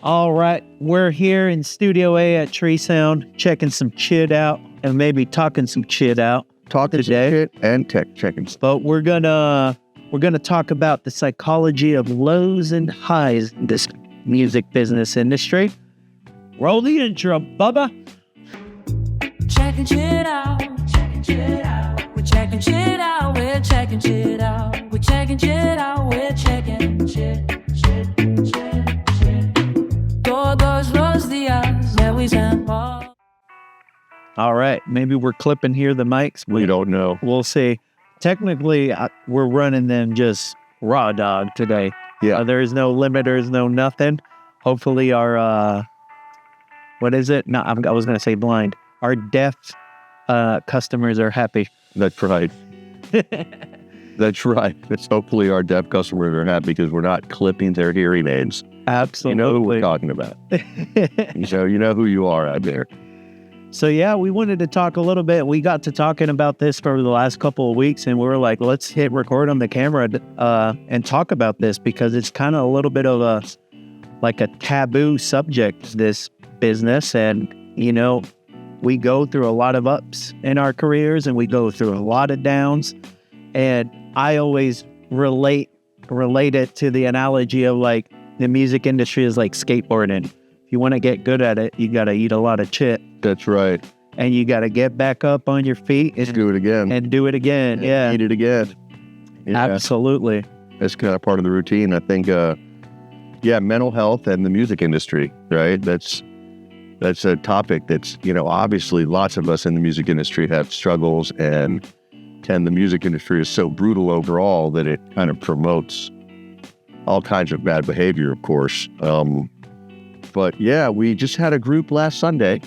All right, we're here in Studio A at Tree Sound, checking some chit out and maybe talking some chit out. Talking today. Chit and tech checking. But we're gonna talk about the psychology of lows and highs in this music business industry. Roll the intro, Bubba. Checking chit out, checking chit out. We're checking chit out, we're checking chit out. We're checking chit out, we're checking chit, chit, chit, chit. Todos los días, Lewis and Paul. All right, maybe we're clipping here the mics. We don't know. We'll see. Technically, we're running them just raw dog today. Yeah. There's no limiters, no nothing. Hopefully our, what is it? No, I was going to say blind. Our deaf customers are happy. That's right. That's right. It's hopefully our deaf customers are happy because we're not clipping their hearing aids. Absolutely. You know who we're talking about. So you know who you are out there. So yeah, we wanted to talk a little bit. We got to talking about this for the last couple of weeks, and we were like, let's hit record on the camera and talk about this because it's kind of a little bit of a taboo subject, this business. And, you know, we go through a lot of ups in our careers and we go through a lot of downs. And I always relate it to the analogy of like the music industry is like skateboarding. If you want to get good at it, you got to eat a lot of chit. That's right. And you got to get back up on your feet and do it again. And do it again. Yeah. Eat it again. Yeah. Absolutely. That's kind of part of the routine. I think, mental health and the music industry, right? That's a topic that's, you know, obviously lots of us in the music industry have struggles and the music industry is so brutal overall that it kind of promotes all kinds of bad behavior, of course. But yeah, we just had a group last Sunday.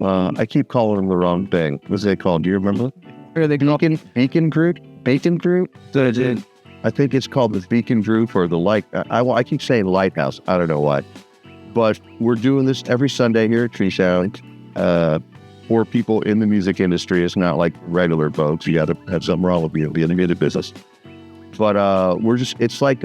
I keep calling them the wrong thing. What's it called? Do you remember? What are they called? Beacon Group? Bacon Group? I think it's called the Beacon Group or the Light. I keep saying Lighthouse. I don't know why. But we're doing this every Sunday here at Tree Sound for people in the music industry. It's not like regular folks. You got to have something wrong with you to be in the music business. But it's like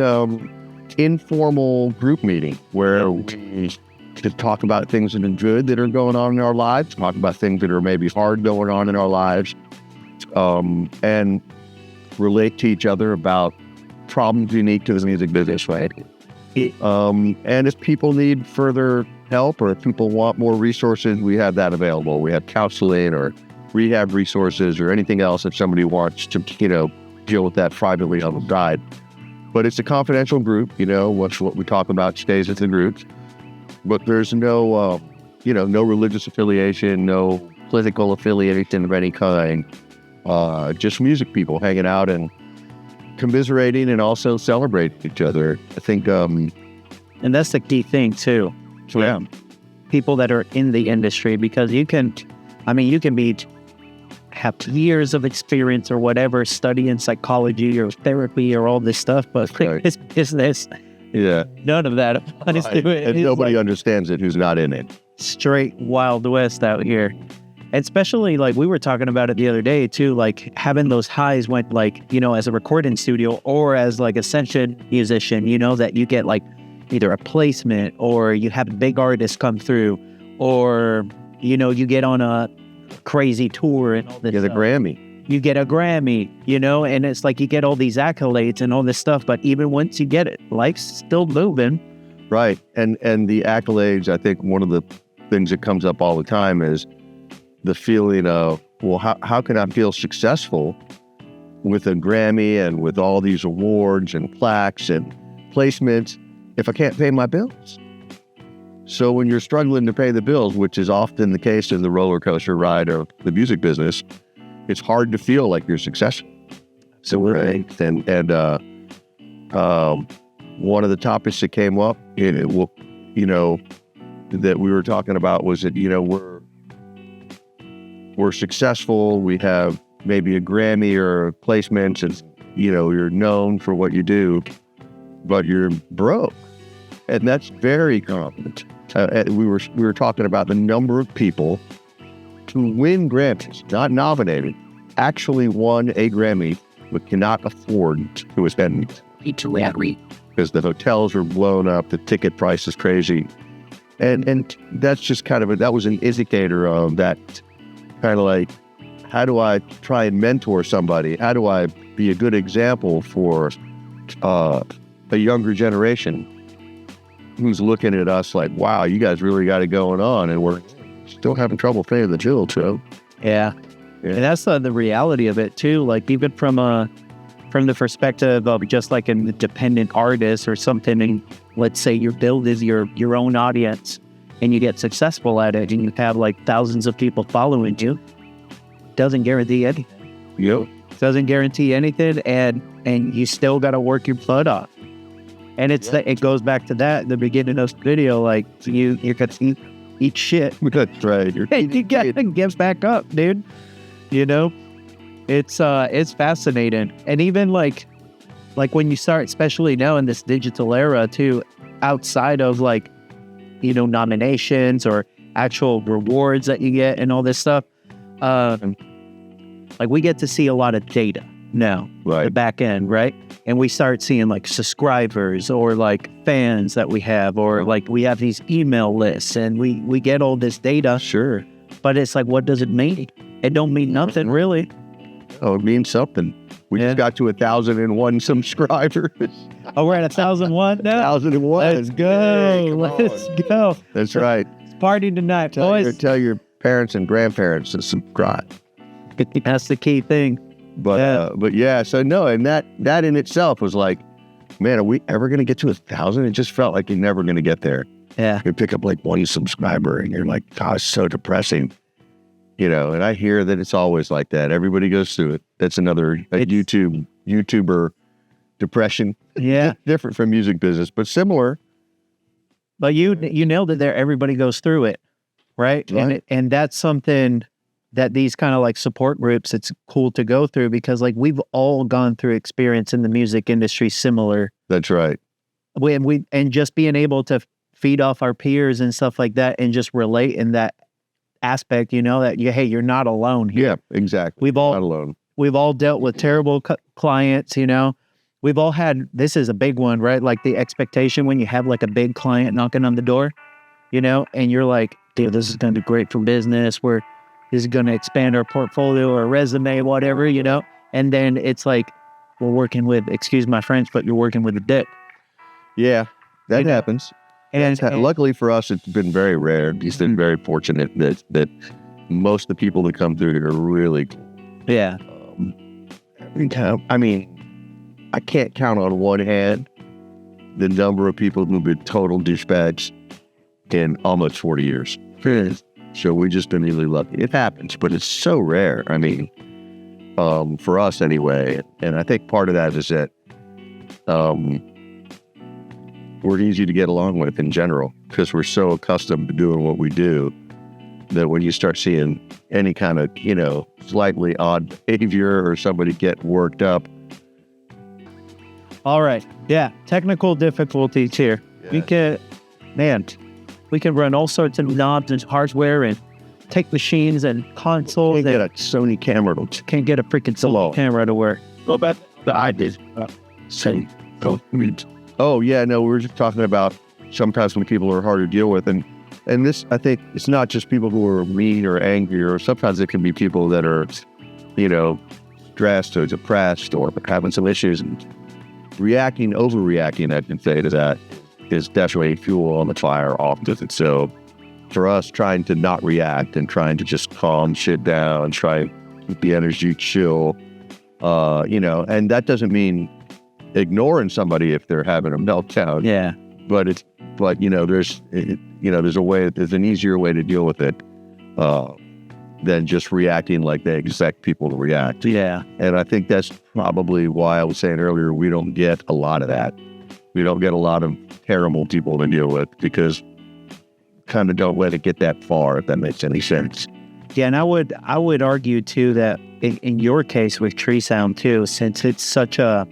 informal group meeting where we just talk about things that are good that are going on in our lives, talk about things that are maybe hard going on in our lives, and relate to each other about problems unique to the music business, right? And if people need further help or if people want more resources, we have that available. We have counseling or rehab resources or anything else if somebody wants to, you know, deal with that privately on the side. But it's a confidential group, you know, what we talk about stays with the groups. But there's no, no religious affiliation, no political affiliation of any kind. Just music people hanging out and commiserating and also celebrating each other. I think, and that's the key thing too. Yeah. People that are in the industry, because you can have years of experience or whatever, studying psychology or therapy or all this stuff, but right. It's business. Yeah. None of that applies to it. And nobody understands it who's not in it. Straight Wild West out here. Especially like we were talking about it the other day too, like having those highs went like, you know, as a recording studio or as like a session musician, you know, that you get like either a placement or you have big artists come through or, you know, you get on a crazy tour and all this stuff. You get a Grammy, you know, and it's like you get all these accolades and all this stuff. But even once you get it, life's still moving. Right. And the accolades, I think one of the things that comes up all the time is the feeling of, well, how can I feel successful with a Grammy and with all these awards and plaques and placements if I can't pay my bills? So when you're struggling to pay the bills, which is often the case in the roller coaster ride of the music business, it's hard to feel like you're successful. So right. And one of the topics that came up, that we were talking about was that, you know, we're successful. We have maybe a Grammy or a placement, and, you know, you're known for what you do, but you're broke. And that's very common. We were talking about the number of people to win Grammys, not nominated, actually won a Grammy, but cannot afford to attend. because the hotels were blown up, the ticket price is crazy. And that's just that was an indicator of that kind of like, how do I try and mentor somebody? How do I be a good example for a younger generation who's looking at us like, wow, you guys really got it going on, and we're still having trouble paying the bill, too. Yeah. And that's the reality of it, too. Like, even from the perspective of just like an independent artist or something, and let's say your build is your own audience and you get successful at it and you have like thousands of people following you, doesn't guarantee anything. Yep. Doesn't guarantee anything, and you still got to work your butt off. And it goes back to that, the beginning of the video, like you got to eat shit. That's right. You got to give back up, dude. You know? It's fascinating. And even like when you start, especially now in this digital era too, outside of like, you know, nominations or actual rewards that you get and all this stuff, like we get to see a lot of data now, right? The back end, right? And we start seeing like subscribers or like fans that we have, or like we have these email lists, and we get all this data. Sure. But it's like, what does it mean? It don't mean nothing, really. Oh, it means something. We just got to 1,001 subscribers. Oh, we're at 1,001 now? 1,001. Let's go. Hey, Let's go. That's right. It's party tonight, boys. Tell your parents and grandparents to subscribe. That's the key thing. But yeah, so no, and that in itself was like, man, are we ever going to get to 1,000? It just felt like you're never going to get there. Yeah. You pick up like one subscriber and you're like, God, it's so depressing. You know, and I hear that it's always like that. Everybody goes through it. That's another YouTuber depression. Yeah. Different from music business, but similar. But you nailed it there. Everybody goes through it, right? And that's something that these kind of like support groups, it's cool to go through, because like we've all gone through experience in the music industry similar. That's right. And just being able to feed off our peers and stuff like that, and just relate in that aspect, you know, that hey, you're not alone here. Yeah, exactly. Not alone. We've all dealt with terrible clients, you know. We've all had, this is a big one, right? Like the expectation when you have like a big client knocking on the door, you know, and you're like, dude, this is going to be great for business. This is going to expand our portfolio or resume, whatever, you know. And then it's like, we're working with, excuse my French, but you're working with a dick. Yeah, that happens. And luckily for us, it's been very rare. It's been very fortunate that most of the people that come through here are really cool. Yeah. I mean, I can't count on one hand the number of people who've been total douchebags in almost 40 years. So we've just been really lucky. It happens, but it's so rare. I mean, for us anyway. And I think part of that is that we're easy to get along with in general, because we're so accustomed to doing what we do that when you start seeing any kind of, you know, slightly odd behavior or somebody get worked up. All right. Yeah. Technical difficulties here. Yeah. We can run all sorts of knobs and hardware and take machines and consoles. Can't get a Sony camera. Can't get a freaking Sony camera to work. Go back to the ideas. Oh, yeah, no, we were just talking about sometimes when people are hard to deal with. And this, I think, it's not just people who are mean or angry, or sometimes it can be people that are, you know, stressed or depressed or having some issues. And overreacting, I can say to that, is definitely fuel on the fire often. So for us, trying to not react and trying to just calm shit down, try and keep the energy chill, you know, and that doesn't mean ignoring somebody if they're having a meltdown. Yeah. But you know, there's an easier way to deal with it than just reacting like they expect people to react. Yeah. And I think that's probably why I was saying earlier, we don't get a lot of that. We don't get a lot of terrible people to deal with, because kind of don't let it get that far, if that makes any sense. Yeah, and I would argue too that in your case with Tree Sound too, since it's such a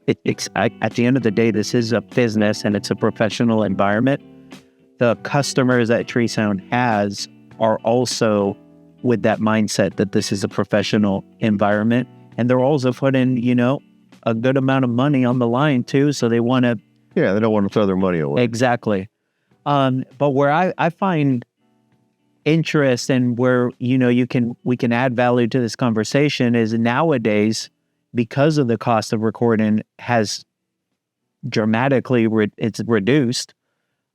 at the end of the day, this is a business and it's a professional environment. The customers that Tree Sound has are also with that mindset that this is a professional environment, and they're also putting, you know, a good amount of money on the line too. So they want to, Yeah, they don't want to throw their money away. exactly. But where I find interest and where, we can add value to this conversation is nowadays, because of the cost of recording has dramatically, it's reduced.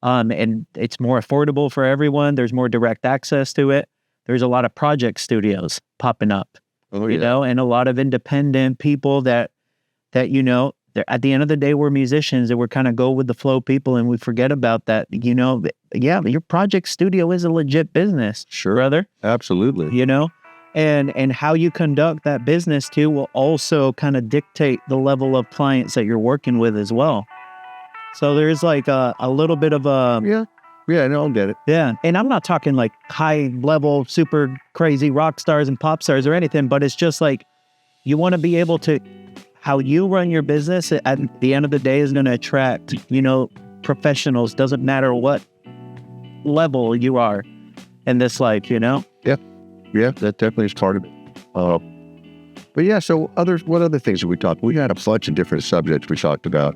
And it's more affordable for everyone. There's more direct access to it. There's a lot of project studios popping up, and a lot of independent people that they're, at the end of the day, we're musicians and we're kind of go with the flow people, and we forget about that. Your project studio is a legit business, Sure. brother. Absolutely. And how you conduct that business too will also kind of dictate the level of clients that you're working with as well. So there's like a little bit of a Yeah, no, I'll get it. yeah, and I'm not talking like high level, super crazy rock stars and pop stars or anything, but it's just like you want to be able to, how you run your business at the end of the day is going to attract, professionals. Doesn't matter what level you are in this life, Yeah, that definitely is part of it. But yeah, so what other things did we talk? We had a bunch of different subjects we talked about.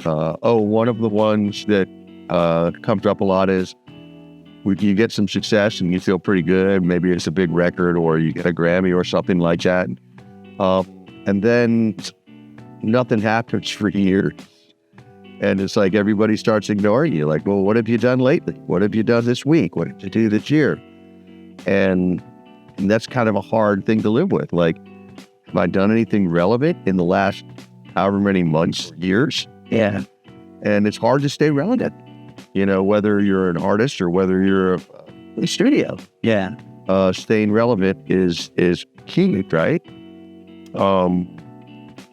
One of the ones that comes up a lot is you get some success and you feel pretty good. Maybe it's a big record or you get a Grammy or something like that. And then nothing happens for years. And it's like everybody starts ignoring you. Like, well, what have you done lately? What have you done this week? What did you do this year? And that's kind of a hard thing to live with. Like, have I done anything relevant in the last however many months, years? Yeah. And it's hard to stay relevant, whether you're an artist or whether you're a studio. Yeah. Staying relevant is key, right?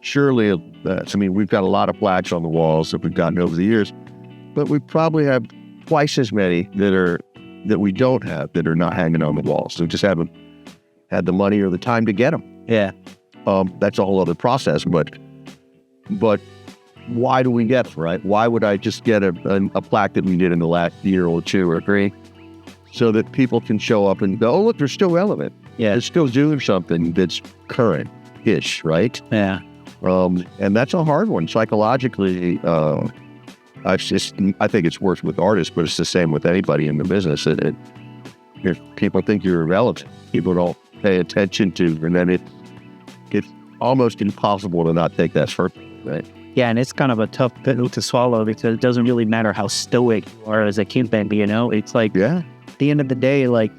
Surely, we've got a lot of plaques on the walls that we've gotten over the years, but we probably have twice as many that we don't have that are not hanging on the walls. So we just haven't had the money or the time to get them. Yeah. That's a whole other process, but why do we get them, right? Why would I just get a plaque that we did in the last year or two or three so that people can show up and go, oh, look, they're still relevant. Yeah. They're still doing something that's current-ish, right? Yeah. And that's a hard one. Psychologically, I think it's worse with artists, but it's the same with anybody in the business. If people think you're irrelevant, people don't pay attention to, and then it's almost impossible to not take that first, right? Yeah, and it's kind of a tough pill to swallow because it doesn't really matter how stoic you are as a kid band, It's like, at the end of the day, like,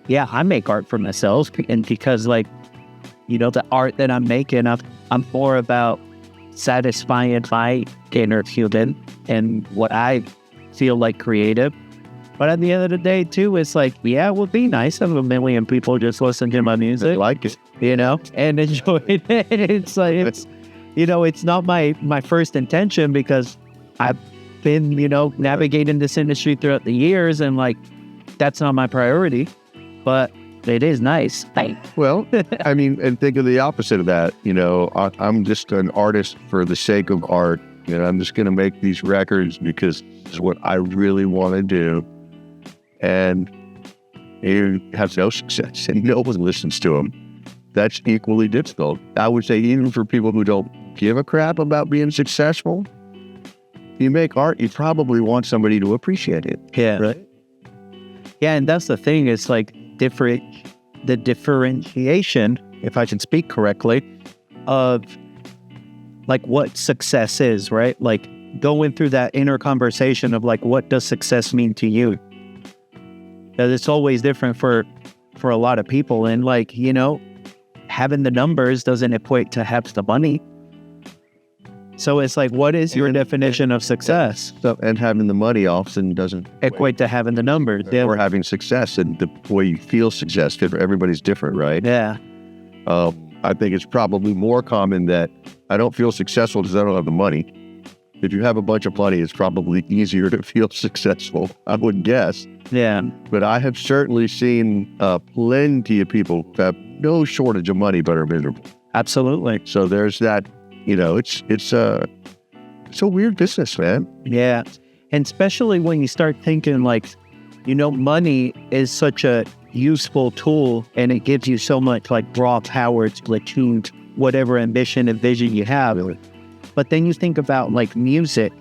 yeah, I make art for myself, and because the art that I'm making, I'm more about satisfying my inner human and what I feel like creative. But at the end of the day, too, it's like, yeah, it would be nice if a million people just listen to my music, like it, and enjoy it. It's like, it's not my first intention because I've been, navigating this industry throughout the years, and that's not my priority, but it is nice. Well, and think of the opposite of that. I'm just an artist for the sake of art. I'm just going to make these records because it's what I really want to do. And he has no success and no one listens to him. That's equally difficult. I would say even for people who don't give a crap about being successful, if you make art, you probably want somebody to appreciate it. Yeah. Right? Yeah, and that's the thing. It's like the differentiation, if I can speak correctly, of what success is, right? Going through that inner conversation of what does success mean to you? Because it's always different for a lot of people, and having the numbers doesn't equate to have the money. So it's what is your definition of success? And having the money often doesn't equate to having the numbers. Yeah. Or having success, and the way you feel success, everybody's different, right? Yeah. I think it's probably more common that I don't feel successful because I don't have the money. If you have a bunch of money, it's probably easier to feel successful, I would guess. Yeah. But I have certainly seen plenty of people who have no shortage of money but are miserable. Absolutely. So there's that, it's a weird business, man. Yeah. And especially when you start thinking money is such a useful tool, and it gives you so much raw power to attune whatever ambition and vision you have. But then you think about like music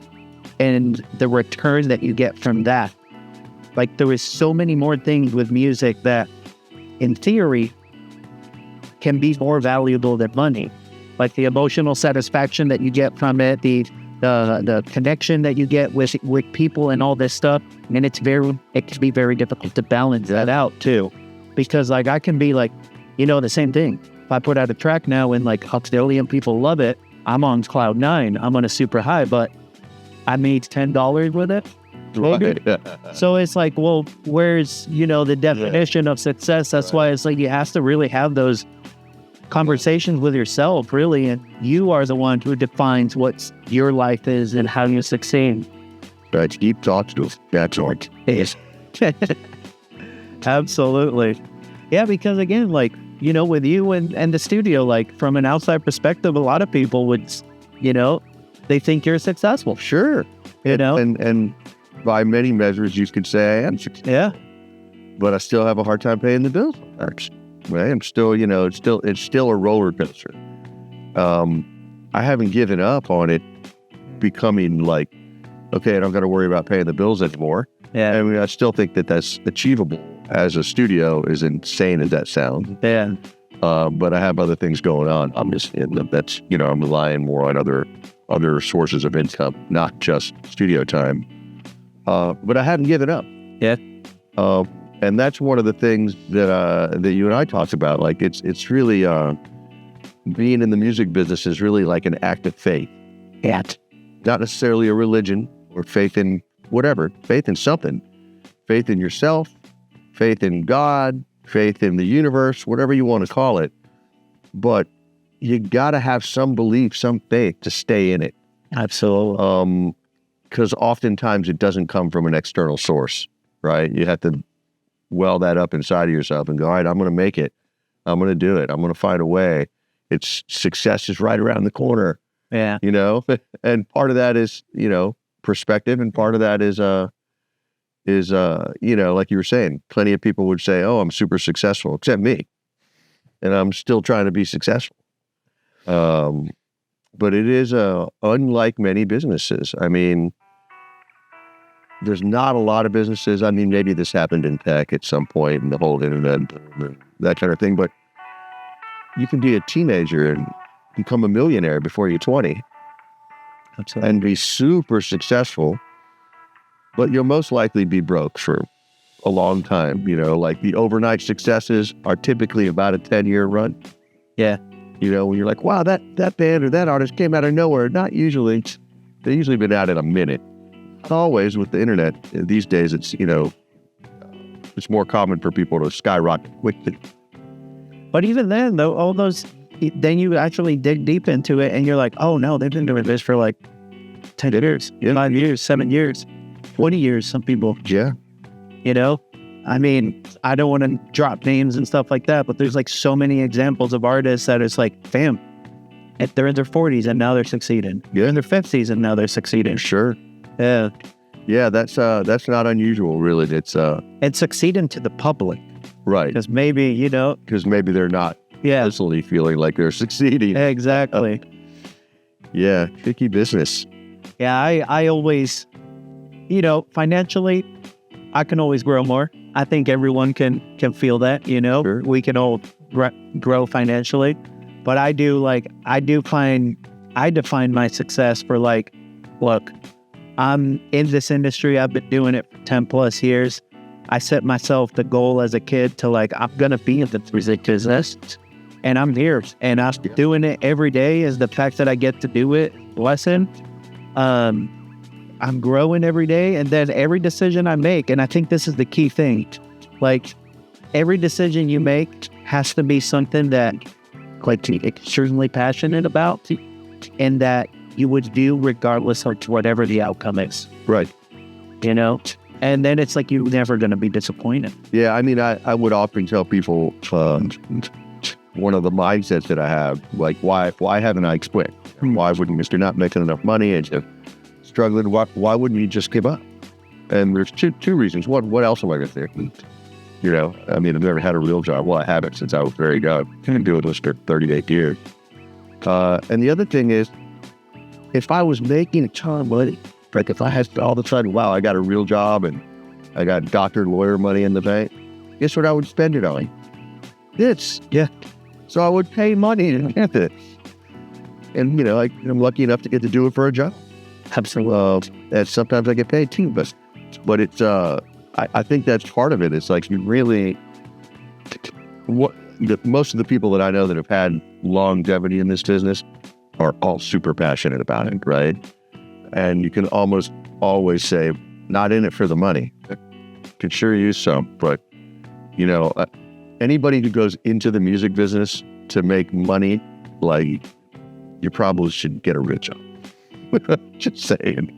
and the return that you get from that. Like there is so many more things with music that in theory can be more valuable than money. Like the emotional satisfaction that you get from it, the connection that you get with people and all this stuff. And it can be very difficult to balance that out too. Because like I can be like, the same thing. If I put out a track now and like a billion people love it, I'm on cloud 9. I'm on a super high, but I made $10 with it. Right. So it's like, well, where's, the definition of success? That's why it's like you have to really have those conversations with yourself, really. And you are the one who defines what your life is and how you succeed. Right. Deep thoughts. That's right. Yes. Absolutely. Yeah, because again, like, with you and the studio, like from an outside perspective, a lot of people would, they think you're successful. Sure. And by many measures, you could say I am successful. Yeah. But I still have a hard time paying the bills. I'm still, it's still a roller coaster. I haven't given up on it becoming like, okay, I don't got to worry about paying the bills anymore. Yeah. I mean, I still think that that's achievable as a studio, as insane as that sounds. Yeah. But I have other things going on. I'm relying more on other sources of income, not just studio time. But I haven't given up. Yeah. And that's one of the things that you and I talked about. Like it's really being in the music business is really like an act of faith. Yeah. Not necessarily a religion or faith in whatever. Faith in something. Faith in yourself. Faith in God. Faith in the universe. Whatever you want to call it. But you got to have some belief, some faith to stay in it. Absolutely. Because oftentimes it doesn't come from an external source, right? You have to well that up inside of yourself and go, all right, I'm going to make it. I'm going to do it. I'm going to find a way. It's success is right around the corner. Yeah. And part of that is, perspective. And part of that is, like you were saying, plenty of people would say, oh, I'm super successful, except me. And I'm still trying to be successful. But it is unlike many businesses. I mean, there's not a lot of businesses. I mean, maybe this happened in tech at some point in the whole internet, that kind of thing. But you can be a teenager and become a millionaire before you're 20. Absolutely. And be super successful. But you'll most likely be broke for a long time. Like the overnight successes are typically about a 10-year run. Yeah. When you're like, wow, that band or that artist came out of nowhere. Not usually. They've usually been out in a minute. Not always with the internet. These days, it's more common for people to skyrocket quickly. But even then, though, all those, then you actually dig deep into it and you're like, oh no, they've been doing this for like 10 years, 5 years, 7 years, 20 years, some people. Yeah. I mean, I don't want to drop names and stuff like that, but there's like so many examples of artists that it's like, fam, they're in their 40s and now they're succeeding. Yeah. In their 50s and now they're succeeding. Sure. Yeah. Yeah, that's not unusual, really. It's and succeeding to the public. Right. Because maybe, because maybe they're not personally feeling like they're succeeding. Exactly. Yeah, tricky business. Yeah, I always, financially, I can always grow more. I think everyone can feel that, Sure. We can all grow financially. But I define my success for like, look, I'm in this industry. I've been doing it for 10 plus years. I set myself the goal as a kid to like, I'm going to be in the music business and I'm here and I'm doing it every day. Is the fact that I get to do it lesson. I'm growing every day, and then every decision I make, and I think this is the key thing, like every decision you make has to be something that like you're extremely passionate about and that you would do regardless of whatever the outcome is. Right. And then it's like you're never going to be disappointed. Yeah, I mean, I would often tell people one of the mindsets that I have, like, why haven't I quit? Why wouldn't Mr. not making enough money and just struggling? Why wouldn't you just give up? And there's two reasons. One, what else am I going to do? I mean, I've never had a real job. Well, I haven't since I was very young. I've been doing this for 38 years. And the other thing is, if I was making a ton of money, like if I had all of a sudden, wow, I got a real job and I got doctor, lawyer money in the bank, guess what I would spend it on? This. Yeah. So I would pay money to get it. And, I'm lucky enough to get to do it for a job. Absolutely. And sometimes I get paid too, but it's, I think that's part of it. It's like you really, most of the people that I know that have had longevity in this business are all super passionate about it, right? And you can almost always say, not in it for the money. Could sure use some, but anybody who goes into the music business to make money, like, you probably should get a rich job. Just saying.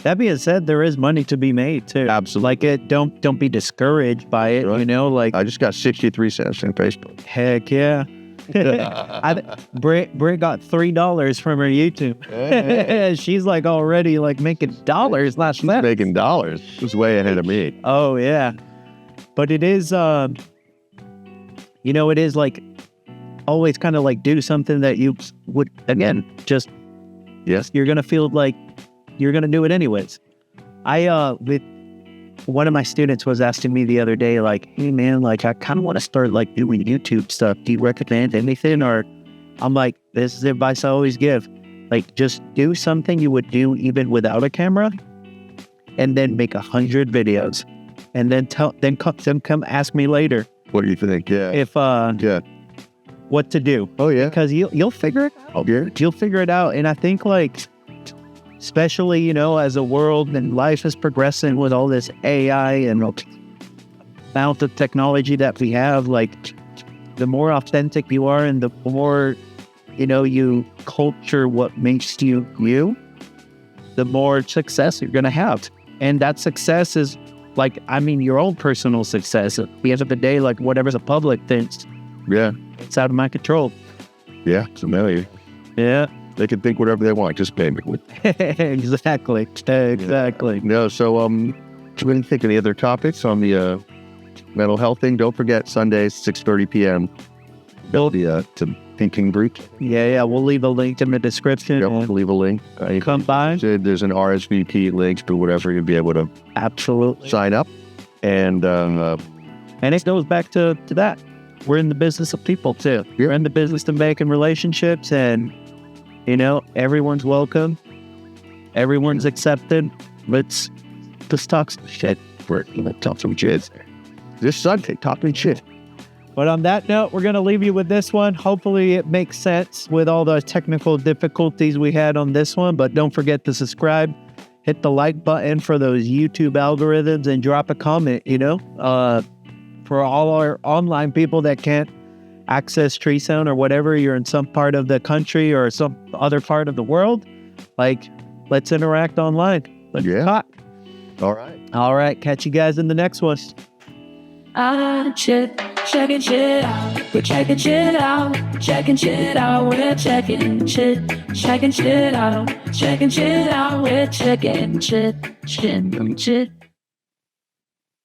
That being said, there is money to be made too. Absolutely. Like don't be discouraged by it. Right. Like I just got 63 cents on Facebook. heck yeah. Brit got $3 from her YouTube. Hey. She's like already like making dollars, not She's cents. making dollars. It was way ahead of me. Oh yeah, but it is it is like always kind of like do something that you would again just Yes. you're gonna feel like you're gonna do it anyways. With one of my students was asking me the other day, like, hey man, like I kind of want to start like doing YouTube stuff. Do you recommend anything? Or I'm like, this is the advice I always give. Like, just do something you would do even without a camera, and then make 100 videos, and then come ask me later What do you think? Yeah. if Yeah. what to do, Oh, yeah. because you'll figure it out. Oh, yeah. You'll figure it out. And I think like, especially, as a world and life is progressing with all this AI and amount of technology that we have, like the more authentic you are and the more, you culture what makes you you, the more success you're going to have. And that success is like, your own personal success. At the end of the day, like whatever the public thinks, Yeah. it's out of my control. Yeah. So now Yeah, they can think whatever they want. Just pay me. exactly. No. So, we didn't think any other topics on the mental health thing. Don't forget Sundays, 6:30 p.m. To Thinking Brute. Yeah. We'll leave a link in the description. Yep, leave a link. Come by. There's an RSVP link to whatever you'll be able to Absolutely. sign up. And And it goes back to that. We're in the business of people too. Yeah. We're in the business of making relationships, and everyone's welcome. Everyone's accepted. Let's talk some shit. we're gonna talk some shit. This Sunday, talking shit. But on that note, we're going to leave you with this one. Hopefully it makes sense with all the technical difficulties we had on this one. But don't forget to subscribe. Hit the like button for those YouTube algorithms and drop a comment, for all our online people that can't access Tree Sound or whatever. You're in some part of the country or some other part of the world. Like, let's interact online. Let's talk. All right. All right. Catch you guys in the next one. Checking shit out. We're checking shit out. Checking shit out. We're checking shit. Checking shit out. Checking shit out. We're checking shit.